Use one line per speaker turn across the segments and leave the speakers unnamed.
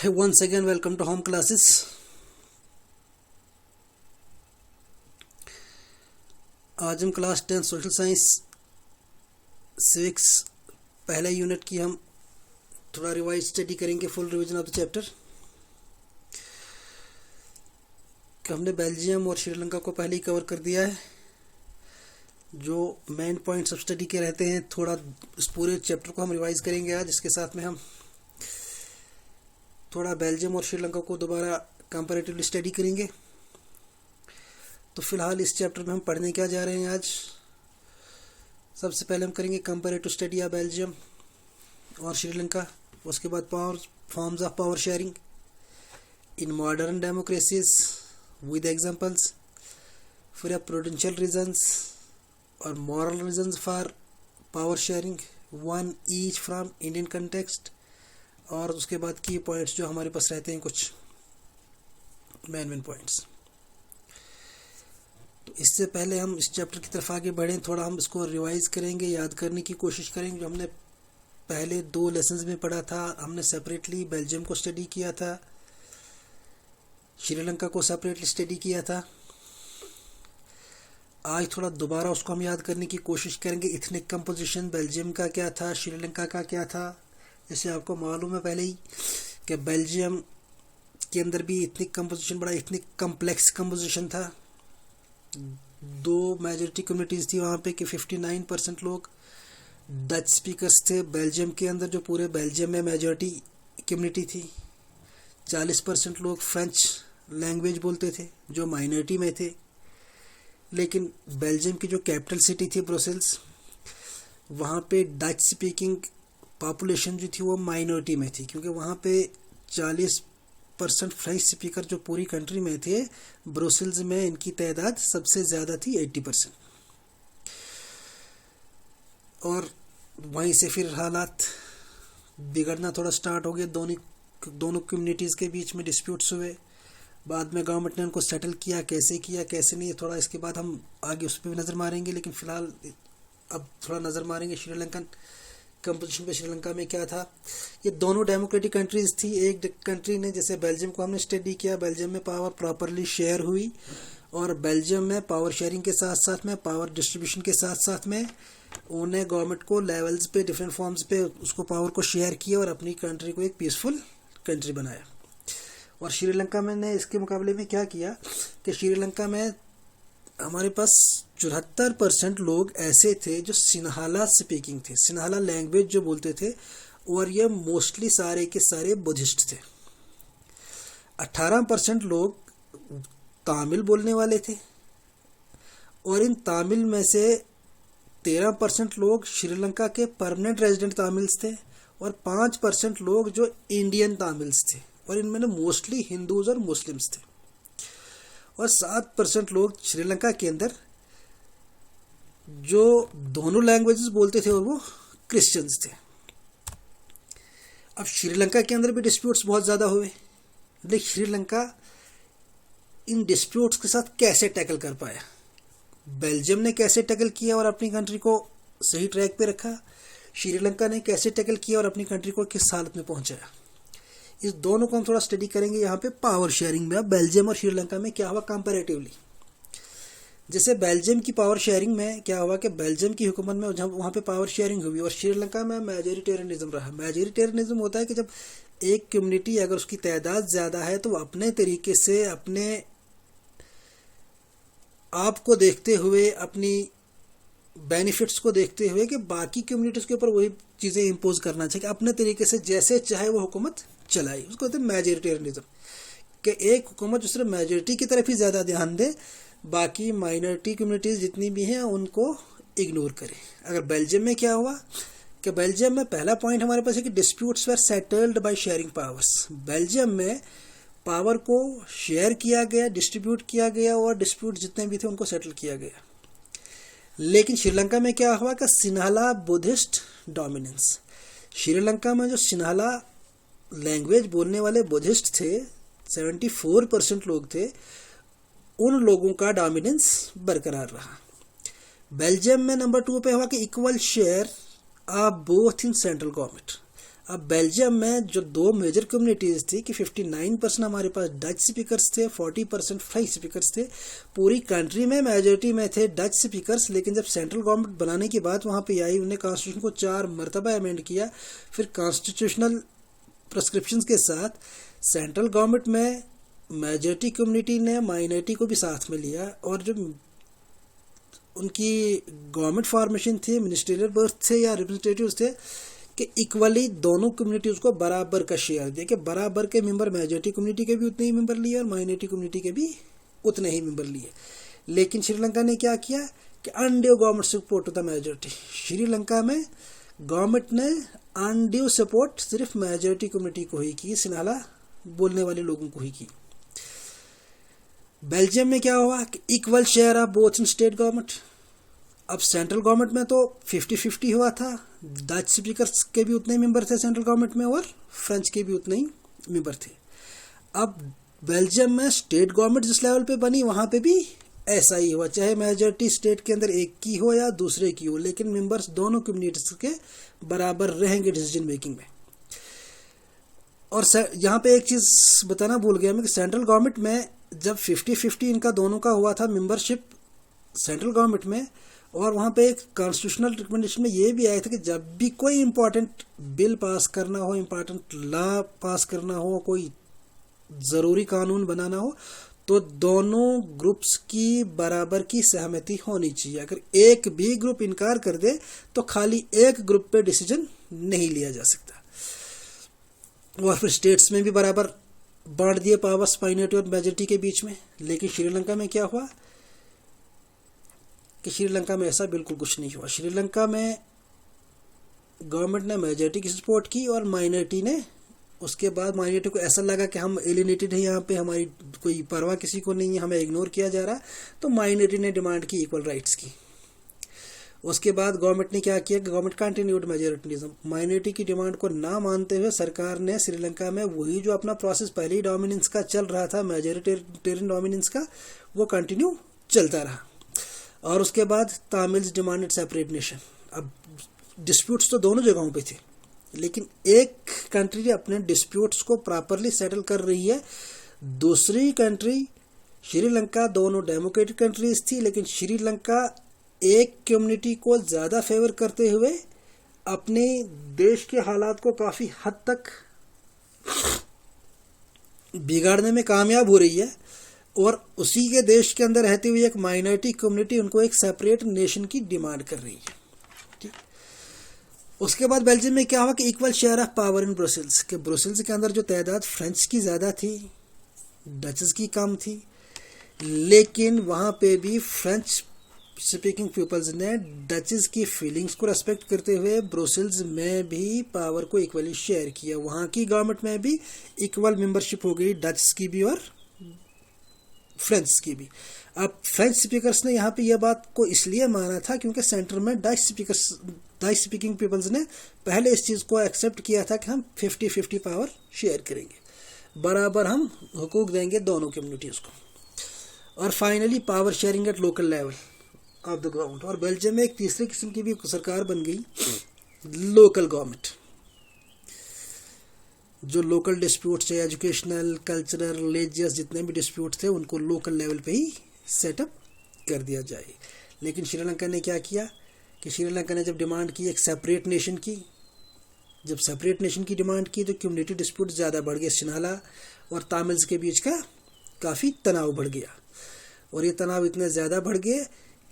Once again, welcome to home classes. आज हम class 10 social science civics पहले unit की हम थोड़ा रिवाइज स्टडी करेंगे, full revision of the chapter. हमने बेल्जियम और श्रीलंका को पहले ही कवर कर दिया है। जो मेन पॉइंट्स ऑफ स्टडी के रहते हैं, थोड़ा इस पूरे चैप्टर को हम रिवाइज करेंगे आज। इसके साथ में हम थोड़ा बेल्जियम और श्रीलंका को दोबारा कंपैरेटिवली स्टडी करेंगे। तो फिलहाल इस चैप्टर में हम पढ़ने क्या जा रहे हैं आज। सबसे पहले हम करेंगे कंपैरेटिव स्टडी ऑफ बेल्जियम और श्रीलंका। उसके बाद forms of power sharing in modern democracies with examples. फिर प्रूडेंशियल रीजंस और moral reasons for power sharing, one each from Indian context. और उसके बाद की पॉइंट्स जो हमारे पास रहते हैं, कुछ मेन पॉइंट्स। तो इससे पहले हम इस चैप्टर की तरफ आगे बढ़ें, थोड़ा हम इसको रिवाइज करेंगे, याद करने की कोशिश करेंगे। जो हमने पहले 2 लेसन्स में पढ़ा था, हमने सेपरेटली बेल्जियम को स्टडी किया था, श्रीलंका को सेपरेटली स्टडी किया था। आज थोड़ा दोबारा उसको हम याद करने की कोशिश करेंगे। इथनिक कंपोजिशन बेल्जियम का क्या था, श्रीलंका का क्या था। जैसे आपको मालूम है पहले ही कि बेल्जियम के अंदर भी इथनिक कंपोजिशन बड़ा इथनिक कम्प्लेक्स कंपोजिशन था। 2 मेजॉरिटी कम्युनिटीज़ थी वहाँ पे कि 59% लोग डच स्पीकर्स थे बेल्जियम के अंदर, जो पूरे बेल्जियम में मेजॉरिटी कम्युनिटी थी। 40% लोग फ्रेंच लैंग्वेज बोलते थे, जो माइनॉरिटी में थे। लेकिन बेल्जियम की जो कैपिटल सिटी थी ब्रुसेल्स, वहाँ पे डच स्पीकिंग पॉपुलेशन जो थी वो माइनॉरिटी में थी, क्योंकि वहाँ पे 40% फ्रेंच स्पीकर जो पूरी कंट्री में थे। ब्रुसेल्स में इनकी तादाद सबसे ज़्यादा थी, 80%। और वहीं से फिर हालात बिगड़ना थोड़ा स्टार्ट हो गए। दोनों कम्युनिटीज़ के बीच में डिस्प्यूट्स हुए। बाद में गवर्नमेंट ने उनको सेटल किया कैसे नहीं, थोड़ा इसके बाद हम आगे उस पर भी नज़र मारेंगे। लेकिन फ़िलहाल अब थोड़ा नज़र मारेंगे श्रीलंकन कंपोजिशन पे। श्रीलंका में क्या था, ये दोनों डेमोक्रेटिक कंट्रीज थी। एक कंट्री ने, जैसे बेल्जियम को हमने स्टडी किया, बेल्जियम में पावर प्रॉपरली शेयर हुई, और बेल्जियम में पावर शेयरिंग के साथ साथ में, पावर डिस्ट्रीब्यूशन के साथ साथ में, उन्हें गवर्नमेंट को लेवल्स पे, डिफरेंट फॉर्म्स पे उसको पावर को शेयर किया और अपनी कंट्री को एक पीसफुल कंट्री बनाया। और श्रीलंका में ने इसके मुकाबले में क्या किया कि श्रीलंका में हमारे पास 74% लोग ऐसे थे जो सिन्हाला स्पीकिंग थे, सिन्हाला लैंग्वेज जो बोलते थे, और ये मोस्टली सारे के सारे बुद्धिस्ट थे। 18% लोग तमिल बोलने वाले थे, और इन तमिल में से 13% लोग श्रीलंका के परमानेंट रेजिडेंट तमिल्स थे, और 5% लोग जो इंडियन तमिल्स थे, और इनमें मोस्टली हिंदूज और मुस्लिम्स थे। और 7% लोग श्रीलंका के अंदर जो दोनों लैंग्वेजेस बोलते थे, और वो क्रिश्चियंस थे। अब श्रीलंका के अंदर भी डिस्प्यूट्स बहुत ज़्यादा हुए, लेकिन श्रीलंका इन डिस्प्यूट्स के साथ कैसे टैकल कर पाया, बेल्जियम ने कैसे टैकल किया और अपनी कंट्री को सही ट्रैक पे रखा, श्रीलंका ने कैसे टैकल किया और अपनी कंट्री को किस हालत में पहुंचाया, इस दोनों को हम थोड़ा स्टडी करेंगे यहाँ पे पावर शेयरिंग में। बेल्जियम और श्रीलंका में क्या हुआ कंपैरेटिवली। जैसे बेल्जियम की पावर शेयरिंग में क्या हुआ कि बेल्जियम की हुकूमत में जब वहाँ पे पावर शेयरिंग हुई, और श्रीलंका में मेजॉरिटेरियनिज्म रहा। मेजॉरिटेरियनिज्म होता है कि जब एक कम्युनिटी अगर उसकी तादाद ज़्यादा है तो अपने तरीके से, अपने आप को देखते हुए, अपनी बेनिफिट्स को देखते हुए, कि बाकी कम्युनिटीज़ के ऊपर वही चीज़ें इम्पोज करना चाहिए, अपने तरीके से जैसे चाहे वो हुकूमत चलाई। उसको कहते हैं मेजॉरिटेरियनिज्म, कि एक हुकूमत जो सिर्फ मेजॉरिटी की तरफ ही ज़्यादा ध्यान दे, बाकी माइनॉरिटी कम्युनिटीज़ जितनी भी हैं उनको इग्नोर करे। अगर बेल्जियम में क्या हुआ कि बेल्जियम में पहला पॉइंट हमारे पास है कि disputes were settled by sharing powers. Belgium में पावर को शेयर किया गया, डिस्ट्रीब्यूट किया गया, और डिस्प्यूट जितने भी थे उनको सेटल किया गया। लेकिन श्रीलंका में क्या हुआ कि सिन्हाला बुद्धिस्ट डोमिनेंस। श्रीलंका में जो सिन्हाला लैंग्वेज बोलने वाले बुद्धिस्ट थे, 74% लोग थे, उन लोगों का डोमिनेंस बरकरार रहा। बेल्जियम में नंबर 2 पे हुआ कि equal share both in central government. अब बेल्जियम में जो दो मेजर कम्युनिटीज़ थी कि 59% हमारे पास डच स्पीकर्स थे, 40% फ्रेंच स्पीकर्स थे। पूरी कंट्री में मेजोरिटी में थे डच स्पीकर्स, लेकिन जब सेंट्रल गवर्नमेंट बनाने की बात वहाँ पे आई, उन्होंने कॉन्स्टिट्यूशन को 4 मरतबा अमेंड किया। फिर कॉन्स्टिट्यूशनल प्रिस्क्रिप्शंस के साथ सेंट्रल गवर्नमेंट में मेजोरिटी कम्युनिटी ने माइनॉरिटी को भी साथ में लिया, और जो उनकी गवर्नमेंट फॉर्मेशन थी, मिनिस्ट्रियल बर्थ थे या रिप्रेजेंटेटिव्स थे, कि इक्वली दोनों कम्युनिटीज़ को बराबर का शेयर दिया, कि बराबर के मेंबर मेजोरिटी कम्युनिटी के भी उतने ही मेंबर लिए और माइनॉरिटी कम्युनिटी के भी उतने ही मेंबर लिए। लेकिन श्रीलंका ने क्या किया कि undue government support to the majority. Sri Lanka में गवर्नमेंट ने अनड्यू सपोर्ट सिर्फ मेजोरिटी कम्युनिटी को ही की, सिन्हाला बोलने वाले लोगों को ही की। बेल्जियम में क्या हुआ कि equal share of both in state government. अब सेंट्रल गवर्नमेंट में तो 50-50 हुआ था, डच स्पीकर्स के भी उतने मेंबर थे सेंट्रल गवर्नमेंट में और फ्रेंच के भी उतने ही मेंबर थे। अब बेल्जियम में स्टेट गवर्नमेंट जिस लेवल पे बनी वहाँ पे भी ऐसा ही हुआ, चाहे मेजॉरिटी स्टेट के अंदर एक की हो या दूसरे की हो, लेकिन मेंबर्स दोनों कम्युनिटीज के बराबर रहेंगे डिसीजन मेकिंग में। और यहाँ पे एक चीज़ बताना भूल गया मैं कि सेंट्रल गवर्नमेंट में जब 50-50 इनका दोनों का हुआ था मेंबरशिप सेंट्रल गवर्नमेंट में, और वहाँ पे एक कॉन्स्टिट्यूशनल रिकमेंडेशन में ये भी आया था कि जब भी कोई इम्पोर्टेंट बिल पास करना हो, इम्पोर्टेंट लॉ पास करना हो, कोई ज़रूरी कानून बनाना हो, तो दोनों ग्रुप्स की बराबर की सहमति होनी चाहिए। अगर एक भी ग्रुप इनकार कर दे तो खाली एक ग्रुप पे डिसीजन नहीं लिया जा सकता। और फिर स्टेट्स में भी बराबर बांट दिए पावर्स माइनॉरिटी और मेजॉरिटी के बीच में। लेकिन श्रीलंका में क्या हुआ कि श्रीलंका में ऐसा बिल्कुल कुछ नहीं हुआ। श्रीलंका में गवर्नमेंट ने मेजॉरिटी की सपोर्ट की और माइनॉरिटी ने, उसके बाद माइनॉरिटी को ऐसा लगा कि हम एलिनेटेड है, यहाँ पे हमारी कोई परवाह किसी को नहीं है, हमें इग्नोर किया जा रहा, तो माइनॉरिटी ने डिमांड की इक्वल राइट्स की। उसके बाद गवर्नमेंट ने क्या किया कि गवर्नमेंट कंटिन्यूड मेजोरिटीज़म। माइनॉरिटी की डिमांड को ना मानते हुए सरकार ने श्रीलंका में वही जो अपना प्रोसेस पहले ही डोमिनेंस का चल रहा था, मेजोरिटेरियन डोमिनेंस का, वो कंटिन्यू चलता रहा। और उसके बाद तामिल्स डिमांडेड सेपरेट नेशन। अब डिस्प्यूट्स तो दोनों जगहों पे थे, लेकिन एक कंट्री अपने डिस्प्यूट्स को प्रॉपरली सेटल कर रही है, दूसरी कंट्री श्रीलंका, दोनों डेमोक्रेटिक कंट्रीज थी, लेकिन श्रीलंका एक कम्युनिटी को ज़्यादा फेवर करते हुए अपने देश के हालात को काफ़ी हद तक बिगाड़ने में कामयाब हो रही है, और उसी के देश के अंदर रहती हुई एक माइनॉरिटी कम्युनिटी उनको एक सेपरेट नेशन की डिमांड कर रही है। ठीक। उसके बाद बेल्जियम में क्या हुआ कि equal share of power in Brussels, के ब्रुसेल्स के अंदर जो तादाद फ्रेंच की ज़्यादा थी, डचेस की कम थी, लेकिन वहाँ पे भी फ्रेंच स्पीकिंग पीपल्स ने डचेस की फीलिंग्स को रेस्पेक्ट करते हुए ब्रुसेल्स में भी पावर को इक्वली शेयर किया। वहाँ की गवर्नमेंट में भी इक्वल मेंबरशिप हो गई, डचेस की भी और फ्रेंच की भी। अब फ्रेंच स्पीकर्स ने यहाँ पे यह बात को इसलिए माना था क्योंकि सेंटर में डच स्पीकिंग पीपल्स ने पहले इस चीज़ को एक्सेप्ट किया था कि हम 50-50 पावर शेयर करेंगे, बराबर हम हुकूक देंगे दोनों कम्युनिटीज़ को। और finally power sharing at local level of the government. और बेल्जियम में एक तीसरी किस्म की भी सरकार बन गई, लोकल गवर्नमेंट। जो लोकल डिस्प्यूट्स है, एजुकेशनल, कल्चरल, रिलीजियस, जितने भी डिस्प्यूट थे उनको लोकल लेवल पे ही सेटअप कर दिया जाए। लेकिन श्रीलंका ने क्या किया कि श्रीलंका ने जब डिमांड की एक सेपरेट नेशन की, जब सेपरेट नेशन की डिमांड की तो कम्युनिटी डिस्प्यूट ज़्यादा बढ़ गए, सिन्हाला और तामिल्स के बीच का काफ़ी तनाव बढ़ गया। और ये तनाव इतने ज़्यादा बढ़ गए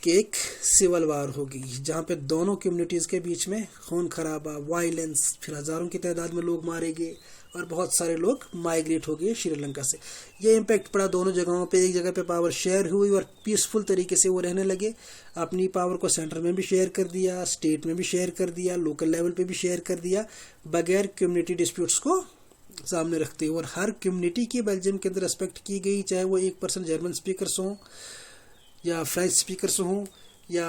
कि एक सिविल वार हो गई, जहाँ पे दोनों कम्युनिटीज़ के बीच में खून खराबा, वायलेंस, फिर हज़ारों की तादाद में लोग मारे गए और बहुत सारे लोग माइग्रेट हो गए श्रीलंका से। ये इम्पैक्ट पड़ा दोनों जगहों पे। एक जगह पे पावर शेयर हुई और पीसफुल तरीके से वो रहने लगे, अपनी पावर को सेंटर में भी शेयर कर दिया, स्टेट में भी शेयर कर दिया, लोकल लेवल पे भी शेयर कर दिया, बगैर कम्युनिटी डिस्प्यूट्स को सामने रखते हुए। और हर कम्युनिटी की बेल्जियम के अंदर रिस्पेक्ट की गई, चाहे वो 1% जर्मन स्पीकर्स हों या फ्रेंच स्पीकर्स हों या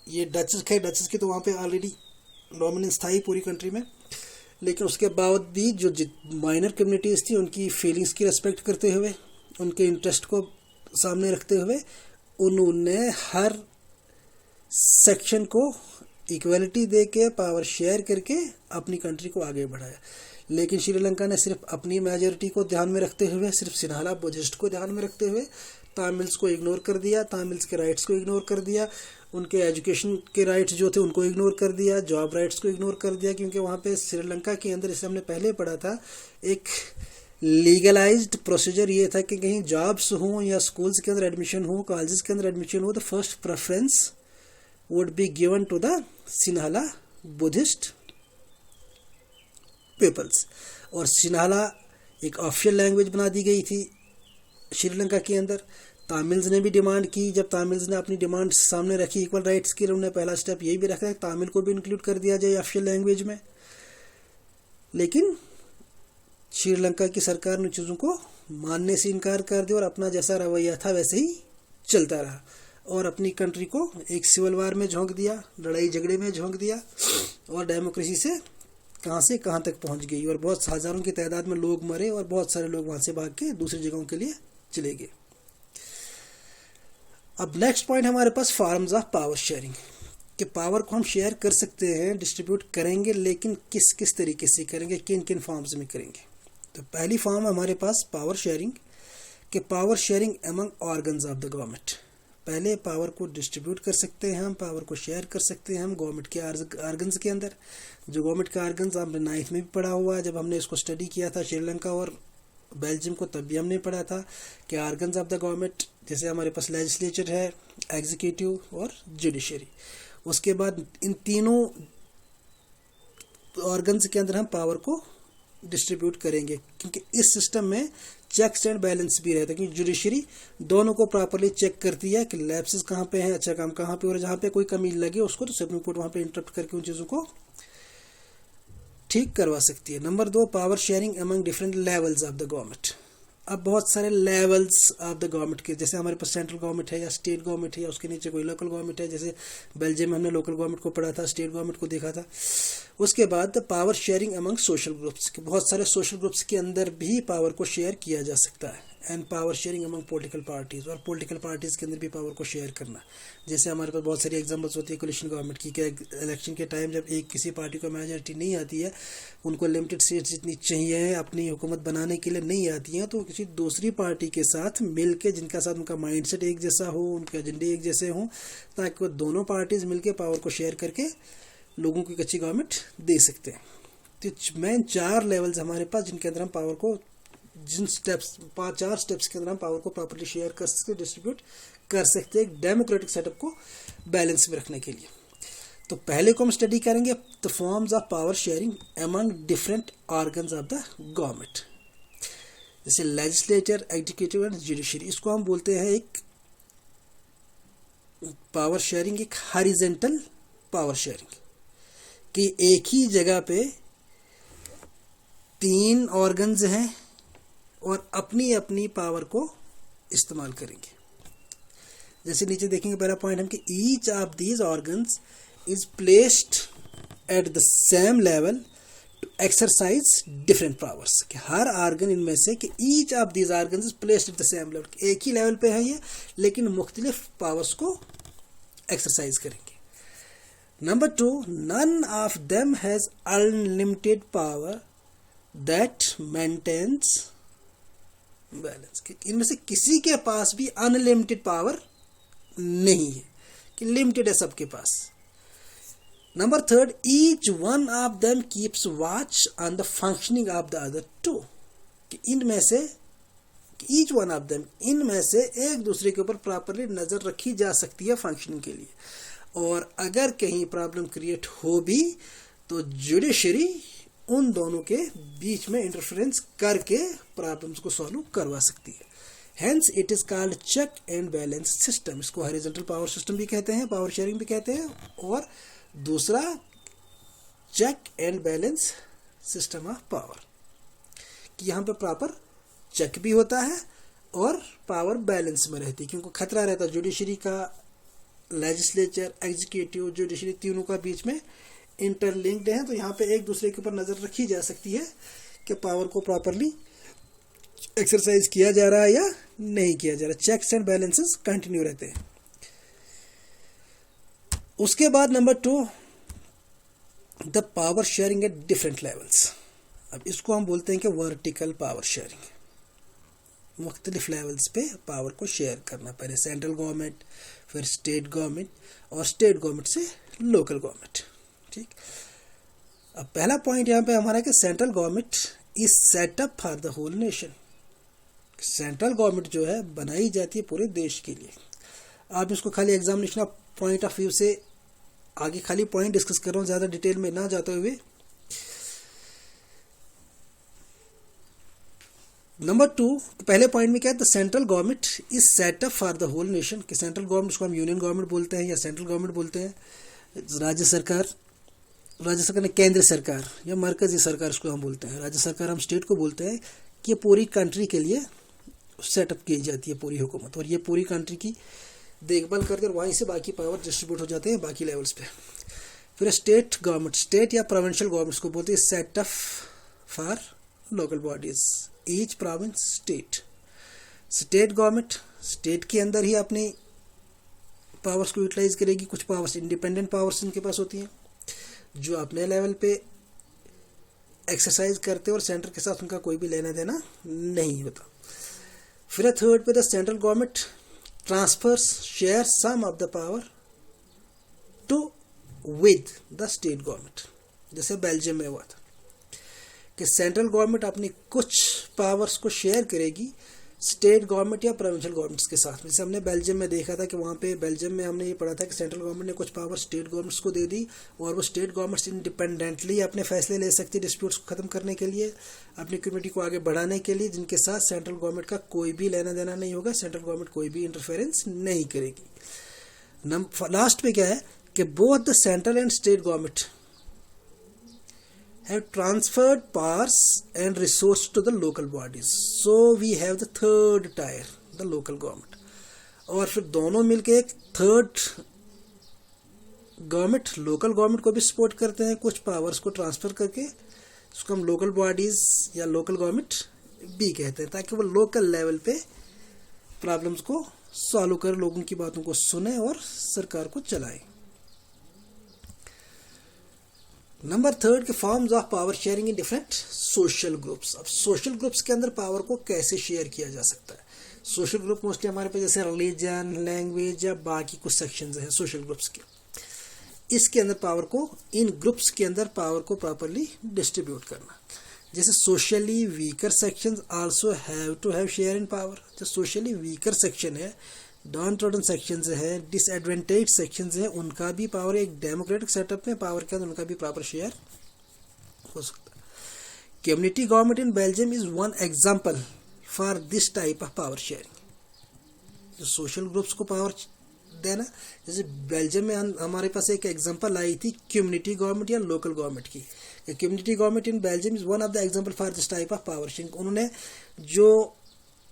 ये डचेस के तो वहाँ पे ऑलरेडी डोमिनेंस था ही पूरी कंट्री में। लेकिन उसके बाद भी जो माइनर कम्युनिटीज़ थी उनकी फीलिंग्स की रिस्पेक्ट करते हुए, उनके इंटरेस्ट को सामने रखते हुए उन्होंने हर सेक्शन को इक्वलिटी दे के, पावर शेयर करके अपनी कंट्री को आगे बढ़ाया। लेकिन श्रीलंका ने सिर्फ अपनी मेजॉरिटी को ध्यान में रखते हुए, सिर्फ सिन्हाला बुद्धिस्ट को ध्यान में रखते हुए तामिल्स को इग्नोर कर दिया, तामिल्स के राइट्स को इग्नोर कर दिया, उनके एजुकेशन के राइट्स जो थे उनको इग्नोर कर दिया, जॉब राइट्स को इग्नोर कर दिया, क्योंकि वहाँ पे श्रीलंका के अंदर, जैसे हमने पहले पढ़ा था, एक लीगलाइज्ड प्रोसीजर ये था कि कहीं जॉब्स हों या स्कूल्स के अंदर एडमिशन हो, कॉलेजेस के अंदर एडमिशन हो, तो first preference would be given to the Sinhala Buddhist peoples. और सिन्हाला एक ऑफिशियल लैंग्वेज बना दी गई थी श्रीलंका के अंदर। तामिल्स ने भी डिमांड की, जब तामिल्स ने अपनी डिमांड सामने रखी इक्वल राइट्स की, उन्होंने पहला स्टेप यही भी रखा है तामिल को भी इंक्लूड कर दिया जाए ऑफिशियल लैंग्वेज में। लेकिन श्रीलंका की सरकार ने चीज़ों को मानने से इनकार कर दिया और अपना जैसा रवैया था वैसे ही चलता रहा और अपनी कंट्री को एक सिविल वार में झोंक दिया, लड़ाई झगड़े में झोंक दिया और डेमोक्रेसी से कहाँ तक पहुँच गई और बहुत हज़ारों की तादाद में लोग मरे और बहुत सारे लोग वहाँ से भाग के दूसरी जगहों के लिए चले गए। अब नेक्स्ट पॉइंट हमारे पास फॉर्म्स ऑफ पावर शेयरिंग, कि पावर को हम शेयर कर सकते हैं, डिस्ट्रीब्यूट करेंगे, लेकिन किस किस तरीके से करेंगे, किन किन फॉर्म्स में करेंगे। तो पहली फॉर्म हमारे पास पावर शेयरिंग, कि power sharing among organs of the government. पहले पावर को डिस्ट्रीब्यूट कर सकते हैं हम, पावर को शेयर कर सकते हैं हम गवर्नमेंट के ऑर्गन्स के अंदर। जो गवर्नमेंट के ऑर्गन्स हमने 9th में भी पढ़ा हुआ है, जब हमने इसको स्टडी किया था श्रीलंका और बेल्जियम को, तब भी हमने पढ़ा था कि ऑर्गन्स ऑफ द गवर्नमेंट, जैसे हमारे पास लेजिस्लेचर है, एग्जीक्यूटिव और जुडिशरी। उसके बाद इन तीनों ऑर्गन्स के अंदर हम पावर को डिस्ट्रीब्यूट करेंगे, क्योंकि इस सिस्टम में चेक्स एंड बैलेंस भी रहता है, क्योंकि जुडिशरी दोनों को प्रॉपरली चेक करती है कि लैप्सेस कहाँ पे हैं, अच्छा काम कहाँ पे, और जहाँ पे कोई कमी लगे उसको तो सुप्रीम कोर्ट वहाँ पे इंटरप्ट करके उन चीज़ों को ठीक करवा सकती है। Number 2, power sharing among different levels of the government. अब बहुत सारे लेवल्स ऑफ द गवर्नमेंट के, जैसे हमारे पास सेंट्रल गवर्नमेंट है या स्टेट गवर्नमेंट है या उसके नीचे कोई लोकल गवर्नमेंट है, जैसे बेल्जियम में हमने लोकल गवर्नमेंट को पढ़ा था, स्टेट गवर्नमेंट को देखा था। उसके बाद power sharing among social groups, बहुत सारे सोशल ग्रुप्स के अंदर भी पावर को शेयर किया जा सकता है। And power sharing among political parties, और पॉलिटिकल पार्टीज के अंदर भी पावर को शेयर करना। जैसे हमारे पास बहुत सारी एग्जांपल्स होती है कोलिशन गवर्नमेंट की, क्या इलेक्शन के टाइम जब एक किसी पार्टी को मेजॉरिटी नहीं आती है, उनको लिमिटेड सीट्स जितनी चाहिए अपनी हुकूमत बनाने के लिए नहीं आती हैं, तो किसी दूसरी पार्टी के साथ मिल के, जिनका साथ उनका माइंडसेट एक जैसा हो, उनके एजेंडे एक जैसे हों, ताकि वो दोनों पार्टीज मिलकर पावर को शेयर करके लोगों को एक अच्छी गवर्नमेंट दे सकते हैं। तो मेन 4 लेवल्स हमारे पास जिनके अंदर हम पावर को, जिन स्टेप्स 4 स्टेप्स के अंदर हम पावर को प्रॉपर्ली शेयर कर सकते, डिस्ट्रीब्यूट कर सकते हैं डेमोक्रेटिक सेटअप को बैलेंस में रखने के लिए। तो पहले को हम स्टडी करेंगे the forms of power sharing among different organs of the government, जैसे लेजिस्लेचर, एग्जीक्यूटिव एंड जुडिशरी। इसको हम बोलते हैं एक पावर शेयरिंग, एक हॉरिजॉन्टल पावर शेयरिंग, कि एक ही जगह पे 3 ऑर्गन्स हैं और अपनी अपनी पावर को इस्तेमाल करेंगे। जैसे नीचे देखेंगे पहला पॉइंट हम कि each of these organs is placed at the same level to exercise different powers, कि हर ऑर्गन इनमें से, कि each of these organs is placed at the same level, एक ही लेवल पे है ये, लेकिन मुख्तलिफ पावर्स को एक्सरसाइज करेंगे। Number 2, none of them has unlimited power that maintains balance, इनमें से किसी के पास भी अनलिमिटेड पावर नहीं है, कि लिमिटेड है सबके पास। Number 3, each one of them keeps watch on the functioning of the other 2, कि इनमें से each one of them, इनमें से एक दूसरे के ऊपर प्रॉपरली नजर रखी जा सकती है फंक्शनिंग के लिए, और अगर कहीं प्रॉब्लम क्रिएट हो भी तो जुडिशरी उन दोनों के बीच में इंटरफेरेंस करके प्रॉब्लम्स को सॉल्व करवा सकती है। Hence it is called check and balance system. इसको हॉरिजॉन्टल पावर सिस्टम भी कहते हैं, पावर शेयरिंग भी कहते हैं, और दूसरा check and balance system of power, कि यहाँ पे प्रॉपर चेक भी होता है और पावर बैलेंस में रहती है, क्योंकि खतरा रहता है जुडिशरी का, लेजिस्लेचर, एग्जीक्यूटिव, जुडिशरी तीनों का बीच में इंटरलिंक्ड है, तो यहाँ पे एक दूसरे के ऊपर नज़र रखी जा सकती है कि पावर को प्रॉपरली एक्सरसाइज किया जा रहा है या नहीं किया जा रहा। चेक्स एंड बैलेंसेस कंटिन्यू रहते हैं। उसके बाद number 2, the power sharing at different levels. अब इसको हम बोलते हैं कि वर्टिकल पावर शेयरिंग, मुख्तलिफ लेवल्स पे पावर को शेयर करना, पहले सेंट्रल गवर्नमेंट, फिर स्टेट गवर्नमेंट, और स्टेट गवर्नमेंट से लोकल गवर्नमेंट। ठीक, अब पहला पॉइंट यहाँ पे हमारा है कि central government is set up for the whole nation. Central government जो है बनाई जाती है पूरे देश के लिए। आप इसको खाली एग्जामिनेशन पॉइंट ऑफ व्यू से आगे खाली पॉइंट डिस्कस कर रहा हूँ, ज़्यादा डिटेल में ना जाते हुए। नंबर 2, पहले पॉइंट में क्या है, the central government is set up for the whole nation. कि सेंट्रल गवर्नमेंट को हम यूनियन गवर्नमेंट बोलते हैं या सेंट्रल गवर्नमेंट बोलते हैं। राज्य सरकार ने केंद्र सरकार या मरकजी सरकार इसको हम बोलते हैं। राज्य सरकार हम स्टेट को बोलते हैं कि पूरी कंट्री के लिए सेटअप की जाती है पूरी हुकूमत, और ये पूरी कंट्री की देखभाल करके वहीं से बाकी पावर डिस्ट्रीब्यूट हो जाते हैं बाकी लेवल्स पे। फिर स्टेट गवर्नमेंट, स्टेट या प्रोविंशियल गवर्नमेंट को बोलते हैं setup for local bodies, each province state. State government state के अंदर ही अपनी पावर्स को यूटिलाइज करेगी। कुछ पावर्स इंडिपेंडेंट पावर्स इनके पास होती हैं जो अपने लेवल पे एक्सरसाइज करते हैं और सेंटर के साथ उनका कोई भी लेना देना नहीं होता। फिर थर्ड पे the central government transfers share some of the power to with the state government. जैसे बेल्जियम में हुआ था कि सेंट्रल गवर्नमेंट अपनी कुछ पावर्स को शेयर करेगी स्टेट गवर्नमेंट या प्रोविंशियल गवर्नमेंट्स के साथ। जैसे हमने बेल्जियम में देखा था कि वहाँ पे बेल्जियम में हमने ये पढ़ा था कि सेंट्रल गवर्नमेंट ने कुछ पावर स्टेट गवर्नमेंट्स को दे दी, और वो स्टेट गवर्नमेंट्स इंडिपेंडेंटली अपने फैसले ले सकती डिस्प्यूट्स को ख़त्म करने के लिए, अपनी कम्युनिटी को आगे बढ़ाने के लिए, जिनके साथ सेंट्रल गवर्नमेंट का कोई भी लेना देना नहीं होगा, सेंट्रल गवर्नमेंट कोई भी इंटरफेरेंस नहीं करेगी। लास्ट में क्या है कि both the central and state government have transferred powers and resources to the local bodies, so we have the third tier, the local government। और फिर दोनों मिलके एक थर्ड गवर्नमेंट, लोकल गवर्नमेंट को भी सपोर्ट करते हैं कुछ पावर्स को ट्रांसफर करके, उसको हम लोकल बॉडीज या लोकल गवर्नमेंट भी कहते हैं, ताकि वो लोकल लेवल पे प्रॉब्लम्स को सॉल्व कर, लोगों की बातों को सुने और सरकार को चलाए। नंबर 3 के forms of power sharing in different social groups. अब सोशल ग्रुप्स के अंदर पावर को कैसे शेयर किया जा सकता है। सोशल ग्रुप मोस्टली हमारे पास जैसे रिलीजन, लैंग्वेज या बाकी कुछ सेक्शंस हैं सोशल ग्रुप्स के। इसके अंदर पावर को, इन ग्रुप्स के अंदर पावर को प्रॉपरली डिस्ट्रीब्यूट करना। जैसे socially weaker sections also have to have share in power. जो सोशली वीकर सेक्शन है, डाउन ट्रोडन सेक्शंस है, डिसएडवांटेज सेक्शंस है, उनका भी पावर, एक डेमोक्रेटिक सेटअप में पावर के अंदर उनका भी प्रॉपर शेयर हो सकता है। Community government in Belgium is one example for this type of power sharing. जो सोशल ग्रुप्स को पावर देना, जैसे बेल्जियम में हमारे पास एक एग्जांपल आई थी कम्युनिटी गवर्नमेंट या लोकल गवर्नमेंट की। Community government in Belgium is one of the example for this type of power sharing. उन्होंने जो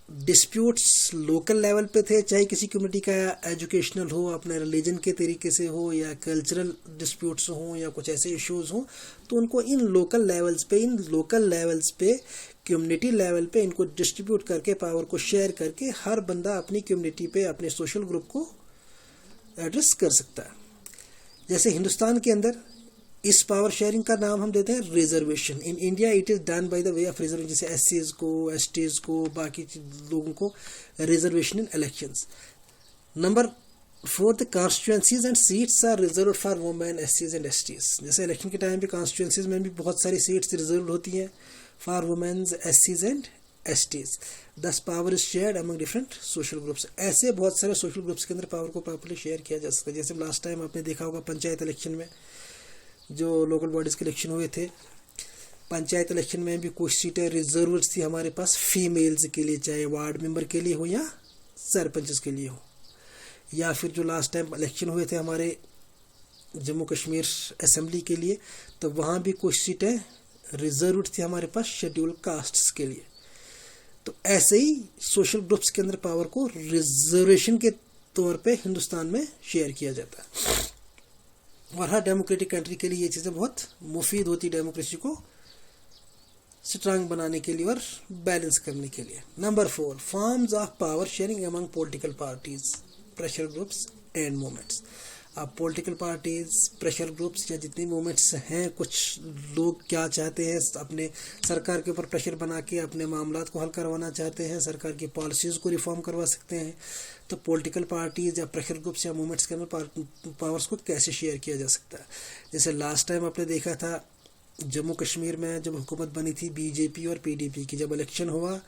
डिस्प्यूट्स लोकल लेवल पे थे, चाहे किसी कम्युनिटी का एजुकेशनल हो, अपने रिलीजन के तरीके से हो, या कल्चरल डिस्प्यूट्स हो, या कुछ ऐसे इश्यूज हो, तो उनको इन लोकल लेवल्स पे कम्युनिटी लेवल पे इनको डिस्ट्रीब्यूट करके, पावर को शेयर करके, हर बंदा अपनी कम्युनिटी पे, अपने सोशल ग्रुप को एड्रेस कर सकता है। जैसे हिंदुस्तान के अंदर इस पावर शेयरिंग का नाम हम देते हैं reservation. In India it is done by the way of reservation. जैसे एससीज को, एसटीज को, बाकी लोगों को reservation in elections. Number 4 the constituencies and seats are reserved for women, एससीज एंड एसटीज। जैसे इलेक्शन के टाइम पे कॉन्स्टिट्यूएंसीज में भी बहुत सारी सीट्स रिजर्व होती हैं फॉर वुमेन, एससीज and STs. Thus power is shared among different social groups. ऐसे बहुत सारे सोशल ग्रुप्स के अंदर पावर को प्रॉपर्ली शेयर किया जा सकता है। जैसे लास्ट टाइम आपने देखा होगा पंचायत इलेक्शन में, जो लोकल बॉडीज़ के इलेक्शन हुए थे, पंचायत इलेक्शन में भी कुछ सीटें रिजर्व थी हमारे पास फीमेल्स के लिए, चाहे वार्ड मेंबर के लिए हो या सरपंच के लिए हो। या फिर जो लास्ट टाइम इलेक्शन हुए थे हमारे जम्मू कश्मीर असेंबली के लिए, तो वहाँ भी कुछ सीटें रिजर्व थी हमारे पास शेड्यूल कास्ट्स के लिए। तो ऐसे ही सोशल ग्रुप्स के अंदर पावर को रिजर्वेशन के तौर पे हिंदुस्तान में शेयर किया जाता है। और हर डेमोक्रेटिक कंट्री के लिए ये चीज़ें बहुत मुफीद होती, डेमोक्रेसी को स्ट्रांग बनाने के लिए और बैलेंस करने के लिए। Number 4 forms of power sharing among political parties, pressure groups and movements. अब पॉलिटिकल पार्टीज, प्रेशर ग्रुप्स या जितनी मूवमेंट्स हैं, कुछ लोग क्या चाहते हैं, अपने सरकार के ऊपर प्रेशर बना के अपने मामलात को हल करवाना चाहते हैं, सरकार की पॉलिसीज़ को रिफॉर्म करवा सकते हैं। तो पॉलिटिकल पार्टीज या प्रेशर ग्रुप्स या मूवमेंट्स के अंदर पावर्स को कैसे शेयर किया जा सकता है। जैसे लास्ट टाइम आपने देखा था जम्मू कश्मीर में जब हुकूमत बनी थी बीजेपी और पीडीपी की, जब इलेक्शन हुआ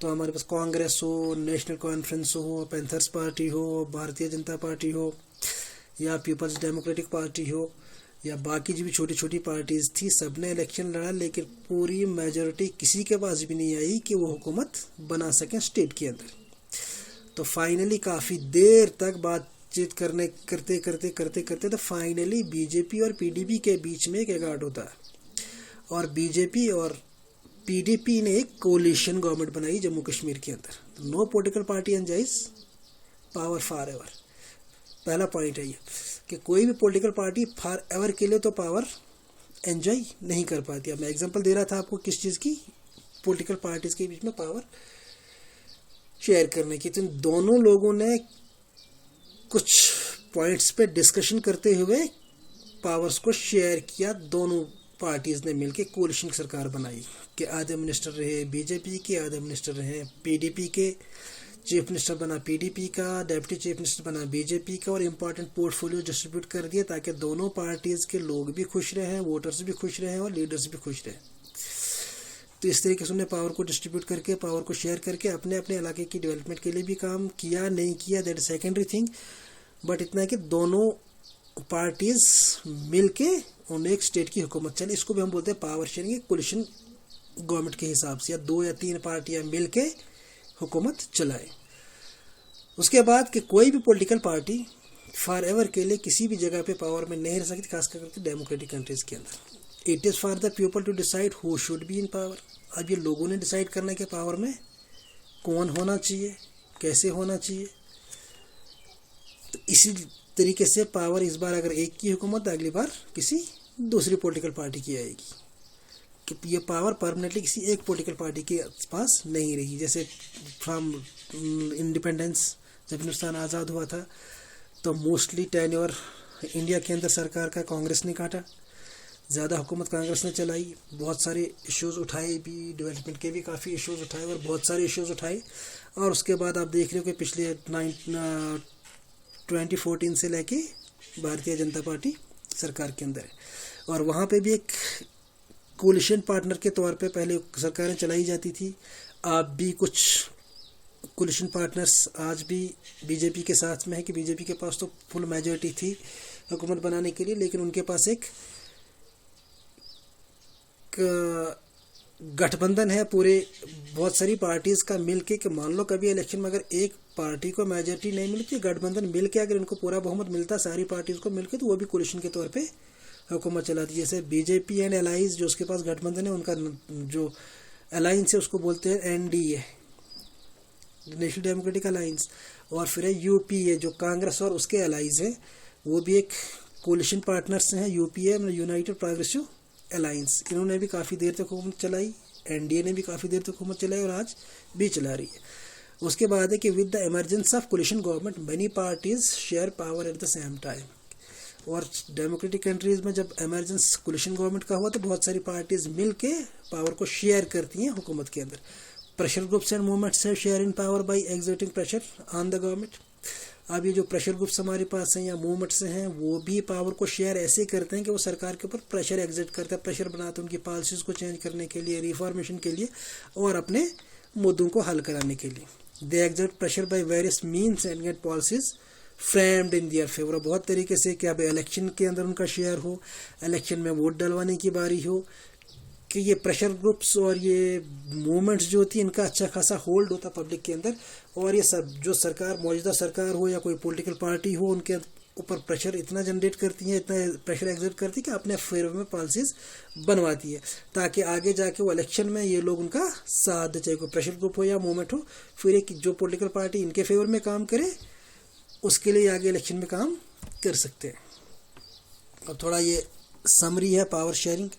तो हमारे पास कांग्रेस हो, नेशनल कॉन्फ्रेंस हो, पैंथर्स पार्टी हो, भारतीय जनता पार्टी हो, या पीपल्स डेमोक्रेटिक पार्टी हो, या बाकी जो भी छोटी छोटी पार्टीज थी, सबने इलेक्शन लड़ा, लेकिन पूरी मेजोरिटी किसी के पास भी नहीं आई कि वो हुकूमत बना सकें स्टेट के अंदर। तो फाइनली काफ़ी देर तक बातचीत करते तो फाइनली बीजेपी और पीडीपी के बीच में एक एगार्ड होता है, और बीजेपी और पीडीपी ने एक कोलिशन गवर्नमेंट बनाई जम्मू कश्मीर के अंदर। No political party enjoys power for ever. पहला पॉइंट है ये कि कोई भी पॉलिटिकल पार्टी फॉर एवर के लिए तो पावर एंजॉय नहीं कर पाती। अब मैं एग्जांपल दे रहा था आपको किस चीज़ की, पॉलिटिकल पार्टीज के बीच में पावर शेयर करने की। तो इन दोनों लोगों ने कुछ पॉइंट्स पे डिस्कशन करते हुए पावर्स को शेयर किया। दोनों पार्टीज ने मिलकर कोलिशन सरकार बनाई कि आधे मिनिस्टर रहे बीजेपी के, आधे मिनिस्टर रहे पीडीपी के, चीफ मिनिस्टर बना पीडीपी का, डेप्टी चीफ मिनिस्टर बना बीजेपी का, और इम्पोर्टेंट पोर्टफोलियो डिस्ट्रीब्यूट कर दिए ताकि दोनों पार्टीज के लोग भी खुश रहें, वोटर्स भी खुश रहें और लीडर्स भी खुश रहें। तो इस तरीके से उन्हें पावर को डिस्ट्रीब्यूट करके, पावर को शेयर करके अपने अपने इलाके की डेवलपमेंट के लिए भी काम किया, नहीं किया that is secondary thing. But इतना है कि दोनों पार्टीज मिलके उन्हें एक स्टेट की हुकूमत चले, इसको भी हम बोलते हैं पावर शेयरिंग, कोलिशन गवर्नमेंट के हिसाब से, या 2 या 3 पार्टियां मिलके हुकूमत चलाए। उसके बाद कि कोई भी पॉलिटिकल पार्टी फॉर एवर के लिए किसी भी जगह पे पावर में नहीं रह सकती, खास करके डेमोक्रेटिक कंट्रीज के अंदर। It is for the people to decide who should be in power. अब ये लोगों ने डिसाइड करना है कि पावर में कौन होना चाहिए, कैसे होना चाहिए। तो इसी तरीके से पावर इस बार अगर एक की हुकूमत, अगली बार किसी दूसरी पॉलिटिकल पार्टी की आएगी, कि ये पावर परमानेंटली किसी एक पॉलिटिकल पार्टी के पास नहीं रही। जैसे फ्रॉम इंडिपेंडेंस, जब हिंदुस्तान आज़ाद हुआ था तो मोस्टली टेन्योर इंडिया के अंदर सरकार का कांग्रेस ने काटा, ज़्यादा हुकूमत कांग्रेस ने चलाई, बहुत सारे इश्यूज़ उठाए भी, डेवलपमेंट के भी काफ़ी इश्यूज़ उठाए और बहुत सारे इश्यूज़ उठाए। और उसके बाद आप देख रहे हो कि पिछले 2014 से लेके भारतीय जनता पार्टी सरकार के अंदर है, और वहाँ पे भी एक कोलिशन पार्टनर के तौर पे पहले सरकारें चलाई जाती थी। आप भी कुछ कोलिशन पार्टनर्स आज भी बीजेपी के साथ में है कि बीजेपी के पास तो फुल मेजॉरिटी थी हुकूमत बनाने के लिए, लेकिन उनके पास एक गठबंधन है पूरे बहुत सारी पार्टीज का मिलके, कि मान लो कभी इलेक्शन में अगर एक पार्टी को मेजॉरिटी नहीं मिलती, गठबंधन मिलके अगर इनको पूरा बहुमत मिलता सारी पार्टीज को मिलके, तो वो भी कोलिशन के तौर पे हुकूमत चलाती। जैसे बीजेपी एंड अलाइंस जो उसके पास गठबंधन है, उनका जो अलाइंस है उसको बोलते हैं एनडीए, नेशनल डेमोक्रेटिक अलाइंस। और फिर है यूपीए जो कांग्रेस और उसके अलाइंस है, वो भी एक कोलिशन पार्टनर्स हैं। यूपीए यूनाइटेड प्रोग्रेसिव अलाइंस, इन्होंने भी काफ़ी देर तक हुकूमत चलाई, एनडीए ने भी काफ़ी देर तक हुकूमत चलाई और आज भी चला रही है। उसके बाद है कि with the emergence of coalition government many parties share power eight the same time. और डेमोक्रेटिक कंट्रीज में जब इमरजेंस कोलिशन गवर्नमेंट का हुआ तो बहुत सारी पार्टीज मिल के पावर को शेयर करती हैं हुकूमत के अंदर। प्रेशर ग्रुप्स एंड मूवमेंट्स है share in power bye exerting pressure on the government. अब ये जो प्रेशर ग्रुप्स हमारे पास हैं या मूवमेंट्स हैं, वो भी पावर को शेयर ऐसे करते हैं कि वो सरकार के ऊपर प्रेशर एग्जर्ट करते हैं, प्रेशर बनाते हैं उनकी पॉलिसीज़ को चेंज करने के लिए, रिफॉर्मेशन के लिए और अपने मुद्दों को हल कराने के लिए। They exert pressure by various means and get policies framed in their favour. बहुत तरीके से कि अब इलेक्शन के अंदर उनका शेयर हो, इलेक्शन में वोट डलवाने की बारी हो, कि ये प्रेशर ग्रुप्स और ये मूवमेंट्स जो होती है इनका अच्छा खासा होल्ड होता पब्लिक के अंदर। और ये सब जो सरकार, मौजूदा सरकार हो या कोई पॉलिटिकल पार्टी हो, उनके ऊपर प्रेशर इतना जनरेट करती है, इतना प्रेशर एग्जर्ट करती है कि अपने फेवर में पॉलिसीज बनवाती है, ताकि आगे जाके वो इलेक्शन में ये लोग उनका साथ दे, चाहे कोई प्रेशर ग्रुप हो या मूवमेंट हो। फिर एक जो पॉलिटिकल पार्टी इनके फेवर में काम करे उसके लिए आगे इलेक्शन में काम कर सकते हैं। अब थोड़ा ये समरी है पावर शेयरिंग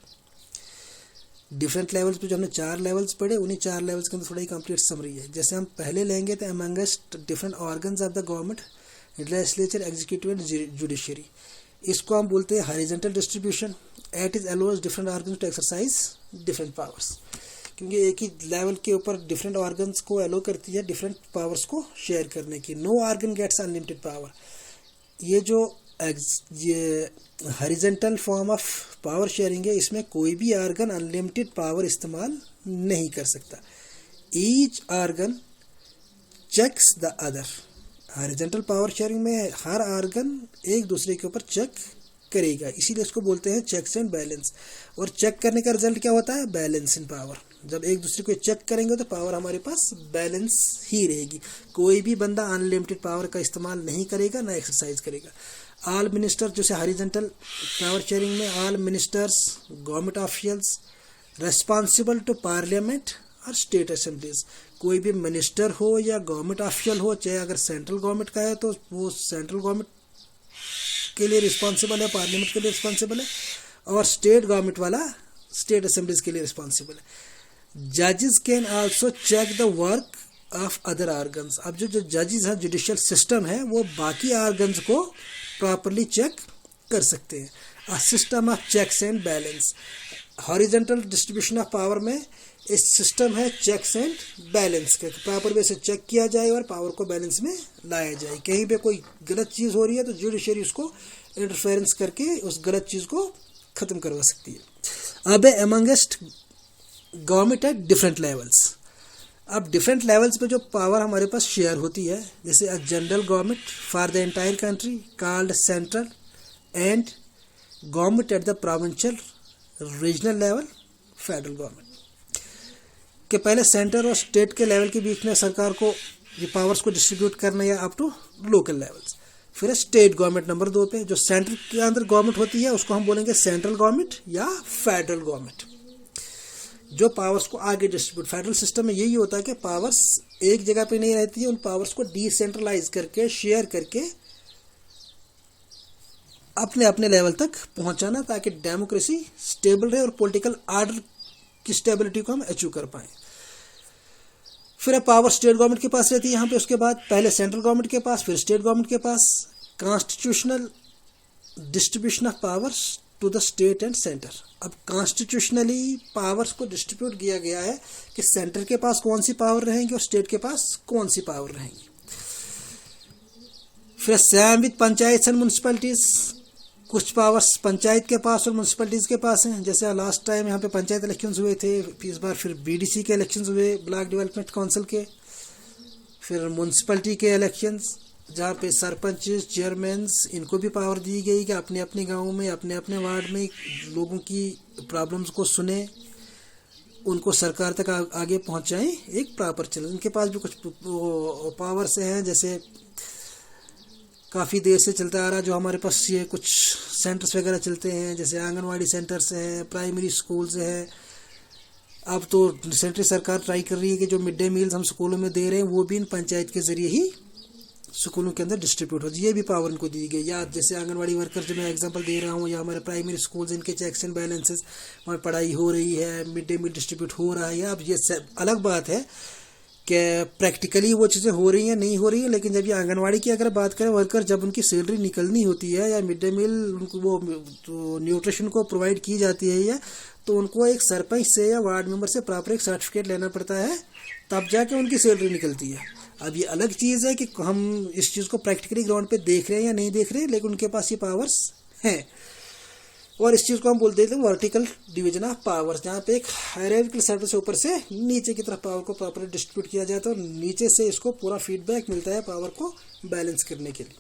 डिफरेंट लेवल्स पे, जो हमने 4 लेवल्स पढ़े, उन्हीं 4 लेवल्स के अंदर थोड़ा ही कंप्लीट समरी है। जैसे हम पहले लेंगे तो amongst different organs of the government legislature, executive and judiciary. इसको हम बोलते हैं horizontal distribution. It is allows different organs to exercise different powers, क्योंकि एक ही लेवल के ऊपर डिफरेंट ऑर्गन्स को अलाउ करती है डिफरेंट पावर्स को शेयर करने की। No organ gets unlimited power. ये horizontal form of power sharing है, इसमें कोई भी ऑर्गन अनलिमिटेड पावर इस्तेमाल नहीं कर सकता। Each organ checks the other. Horizontal power sharing में हर ऑर्गन एक दूसरे के ऊपर चेक करेगा, इसीलिए इसको बोलते हैं चेक्स एंड बैलेंस। और चेक करने का रिजल्ट क्या होता है? बैलेंस इन पावर। जब एक दूसरे को चेक करेंगे तो पावर हमारे पास बैलेंस ही रहेगी। कोई भी बंदा अनलिमिटेड पावर का इस्तेमाल नहीं करेगा, ना एक्सरसाइज करेगा। ऑल मिनिस्टर, जैसे हॉरिजॉन्टल पावर शेयरिंग में all ministers, government officials responsible to parliament और स्टेट असेंबलीज। कोई भी मिनिस्टर हो या गवर्नमेंट ऑफिशियल हो, चाहे अगर सेंट्रल गवर्नमेंट का है तो वो सेंट्रल गवर्नमेंट के लिए रिस्पॉन्सिबल है, पार्लियामेंट के लिए रिस्पॉन्सिबल है, और स्टेट गवर्नमेंट वाला स्टेट असेंबलीज के लिए रिस्पॉन्सिबल है। जजेस can also check the work of other organs. अब जो जजेस है, जुडिशियल सिस्टम है, वो बाकी ऑर्गन्स को प्रॉपरली चेक कर सकते हैं। A system of checks and balance. Horizontal distribution of power में इस सिस्टम है चेक्स एंड बैलेंस का, प्रॉपर वे से चेक किया जाए और पावर को बैलेंस में लाया जाए। कहीं पे कोई गलत चीज़ हो रही है तो जुडिशरी उसको इंटरफेरेंस करके उस गलत चीज़ को ख़त्म करवा सकती है। अब amongst government at different levels. अब डिफरेंट लेवल्स पे जो पावर हमारे पास शेयर होती है, जैसे a general government for the entire country called central, and government at the provincial regional level federal government. कि पहले सेंटर और स्टेट के लेवल के बीच में सरकार को ये पावर्स को डिस्ट्रीब्यूट करना है अप टू लोकल लेवल्स। फिर स्टेट गवर्नमेंट नंबर 2 पे। जो सेंटर के अंदर गवर्नमेंट होती है उसको हम बोलेंगे सेंट्रल गवर्नमेंट या फेडरल गवर्नमेंट, जो पावर्स को आगे डिस्ट्रीब्यूट। फेडरल सिस्टम में यही होता है कि पावर्स एक जगह पे नहीं रहती है, उन पावर्स को डिसेंट्रलाइज करके, शेयर करके अपने अपने लेवल तक पहुंचाना, ताकि डेमोक्रेसी स्टेबल रहे और पॉलिटिकल ऑर्डर की स्टेबिलिटी को हम अचीव कर पाए। फिर पावर स्टेट गवर्नमेंट के पास रहती है यहाँ पे, उसके बाद पहले सेंट्रल गवर्नमेंट के पास, फिर स्टेट गवर्नमेंट के पास। Constitutional distribution of powers to the state and centre. अब कॉन्स्टिट्यूशनली पावर्स को डिस्ट्रीब्यूट किया गया है कि सेंटर के पास कौन सी पावर रहेंगी और स्टेट के पास कौन सी पावर रहेंगी। फिर same with panchayat and municipalities. कुछ पावर्स पंचायत के पास और म्यूनसिपैलिटीज़ के पास हैं। जैसे लास्ट टाइम यहाँ पे पंचायत इलेक्शंस हुए थे, इस बार फिर बीडीसी के इलेक्शंस हुए, ब्लॉक डेवलपमेंट काउंसिल के। फिर म्यूनसिपैलिटी के इलेक्शंस, जहाँ पे सरपंच, चेयरमैन, इनको भी पावर दी गई कि अपने अपने गाँव में, अपने अपने वार्ड में लोगों की प्रॉब्लम्स को सुने, उनको सरकार तक आगे पहुँचाएँ एक प्रॉपर चैनल। इनके पास भी कुछ पावर्स हैं, जैसे काफ़ी देर से चलता आ रहा जो हमारे पास ये कुछ सेंटर्स वगैरह चलते हैं, जैसे आंगनवाड़ी सेंटर्स हैं, प्राइमरी स्कूल्स हैं। अब तो सेंट्रल सरकार ट्राई कर रही है कि जो मिड डे मील्स हम स्कूलों में दे रहे हैं वो भी इन पंचायत के ज़रिए ही स्कूलों के अंदर डिस्ट्रीब्यूट हो। ये भी पावर इनको दी गई। या जैसे आंगनवाड़ी वर्कर जो मैं एग्जांपल दे रहा हूँ, या हमारे प्राइमरी स्कूल्स, इनके चेक्स एंड बैलेंसेस, वहाँ पढ़ाई हो रही है, मिड डे मील डिस्ट्रीब्यूट हो रहा है। अब ये अलग बात है कि प्रैक्टिकली वो चीज़ें हो रही हैं नहीं हो रही हैं, लेकिन जब ये आंगनवाड़ी की अगर बात करें, वर्कर जब उनकी सैलरी निकलनी होती है या मिड डे मील उनको वो तो न्यूट्रिशन को प्रोवाइड की जाती है, या तो उनको एक सरपंच से या वार्ड मेंबर से प्रॉपर एक सर्टिफिकेट लेना पड़ता है, तब जाके उनकी सैलरी निकलती है। अब ये अलग चीज़ है कि हम इस चीज़ को प्रैक्टिकली ग्राउंड पे देख रहे हैं या नहीं देख रहे, लेकिन उनके पास ये पावर्स हैं। और इस चीज़ को हम बोलते हैं वर्टिकल डिवीजन ऑफ पावर्स, जहाँ पे एक हायरार्किकल सेटअप से ऊपर से नीचे की तरफ पावर को प्रॉपर्ली डिस्ट्रीब्यूट किया जाता है और नीचे से इसको पूरा फीडबैक मिलता है पावर को बैलेंस करने के लिए।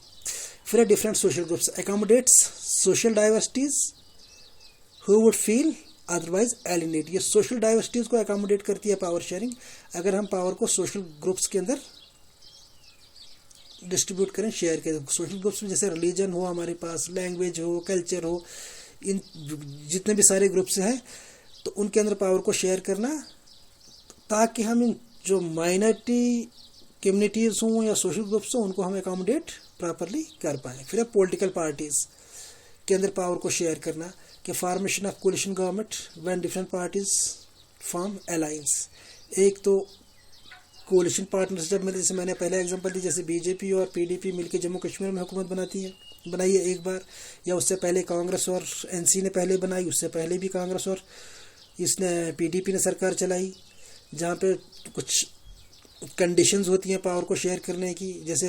फिर different social groups accommodates social diversities who would feel otherwise alienate. ये सोशल डाइवर्सिटीज को एकोमोडेट करती है पावर शेयरिंग। अगर हम पावर को सोशल ग्रुप्स के अंदर डिस्ट्रीब्यूट करें, शेयर करें, सोशल ग्रुप्स में जैसे रिलीजन हो, हमारे पास लैंग्वेज हो, कल्चर हो, इन जितने भी सारे ग्रुप्स हैं, तो उनके अंदर पावर को शेयर करना, ताकि हम इन जो माइनॉरिटी कम्युनिटीज़ हों या सोशल ग्रुप्स हों उनको हम एकोमोडेट प्रॉपरली कर पाएँ। फिर पॉलिटिकल पार्टीज़ के अंदर पावर को शेयर करना, कि formation of coalition government when different parties form alliance. एक तो कोलिशन पार्टनर्स जब मिले, जैसे मैंने पहले एग्जांपल दी, जैसे बीजेपी और पीडीपी मिलकर जम्मू कश्मीर में हुकूमत बनाई है एक बार, या उससे पहले कांग्रेस और एनसी ने पहले बनाई, उससे पहले भी कांग्रेस और इसने पीडीपी ने सरकार चलाई, जहाँ पे कुछ कंडीशंस होती हैं पावर को शेयर करने की। जैसे